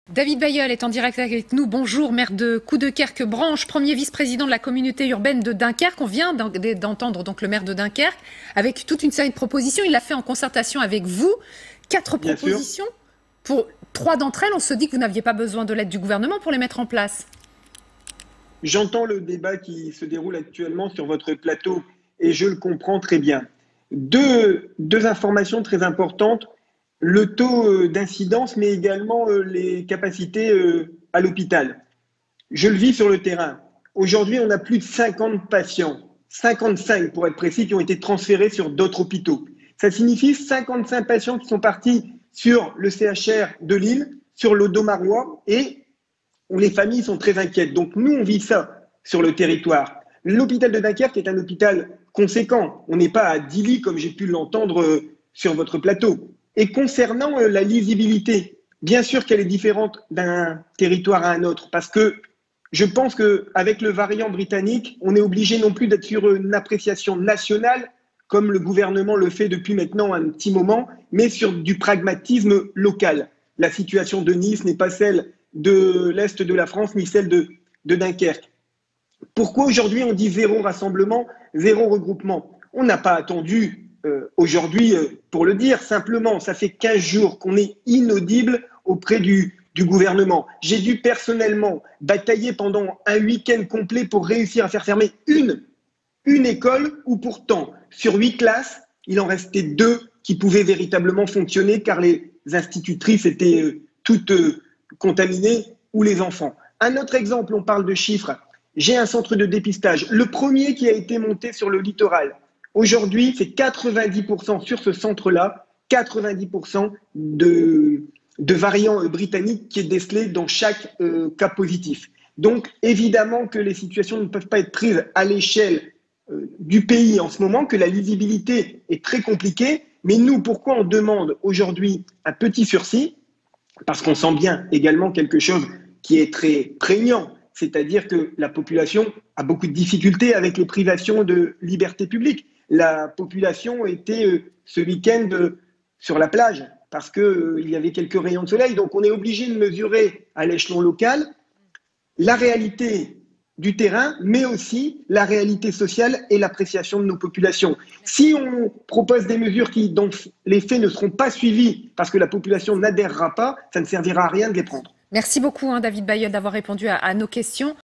David Bayeul est en direct avec nous. Bonjour, maire de Coudekerque-Branche, premier vice-président de la communauté urbaine de Dunkerque. On vient d'entendre donc le maire de Dunkerque avec toute une série de propositions. Il l'a fait en concertation avec vous. 4 Bien sûr. propositions. Pour 3 d'entre elles, on se dit que vous n'aviez pas besoin de l'aide du gouvernement pour les mettre en place. J'entends le débat qui se déroule actuellement sur votre plateau et je le comprends très bien. Deux informations très importantes, le taux d'incidence, mais également les capacités à l'hôpital. Je le vis sur le terrain. Aujourd'hui, on a plus de 50 patients, 55 pour être précis, qui ont été transférés sur d'autres hôpitaux. Ça signifie 55 patients qui sont partis sur le CHR de Lille, sur l'Audomarois, et où les familles sont très inquiètes. Donc nous, on vit ça sur le territoire. L'hôpital de Dunkerque est un hôpital conséquent. On n'est pas à 10 lits comme j'ai pu l'entendre sur votre plateau. Et concernant la lisibilité, bien sûr qu'elle est différente d'un territoire à un autre, parce que je pense qu'avec le variant britannique, on est obligé non plus d'être sur une appréciation nationale, comme le gouvernement le fait depuis maintenant un petit moment, mais sur du pragmatisme local. La situation de Nice n'est pas celle de l'Est de la France, ni celle de Dunkerque. Pourquoi aujourd'hui on dit zéro rassemblement, zéro regroupement? On n'a pas attendu aujourd'hui pour le dire, simplement, ça fait 15 jours qu'on est inaudible auprès du gouvernement. J'ai dû personnellement batailler pendant un week-end complet pour réussir à faire fermer une école où pourtant, sur 8 classes, il en restait 2 qui pouvaient véritablement fonctionner car les institutrices étaient toutes contaminées ou les enfants. Un autre exemple, on parle de chiffres. J'ai un centre de dépistage, le premier qui a été monté sur le littoral. Aujourd'hui, c'est 90% sur ce centre-là, 90% de variants britanniques qui est décelé dans chaque cas positif. Donc, évidemment que les situations ne peuvent pas être prises à l'échelle du pays en ce moment, que la lisibilité est très compliquée. Mais nous, pourquoi on demande aujourd'hui un petit sursis? Parce qu'on sent bien également quelque chose qui est très prégnant, c'est-à-dire que la population a beaucoup de difficultés avec les privations de liberté publique. La population était ce week-end sur la plage parce qu'il y avait quelques rayons de soleil. Donc on est obligé de mesurer à l'échelon local la réalité du terrain, mais aussi la réalité sociale et l'appréciation de nos populations. Si on propose des mesures qui, dans les faits, ne seront pas suivies parce que la population n'adhérera pas, ça ne servira à rien de les prendre. Merci beaucoup, David Bayeul, d'avoir répondu à nos questions.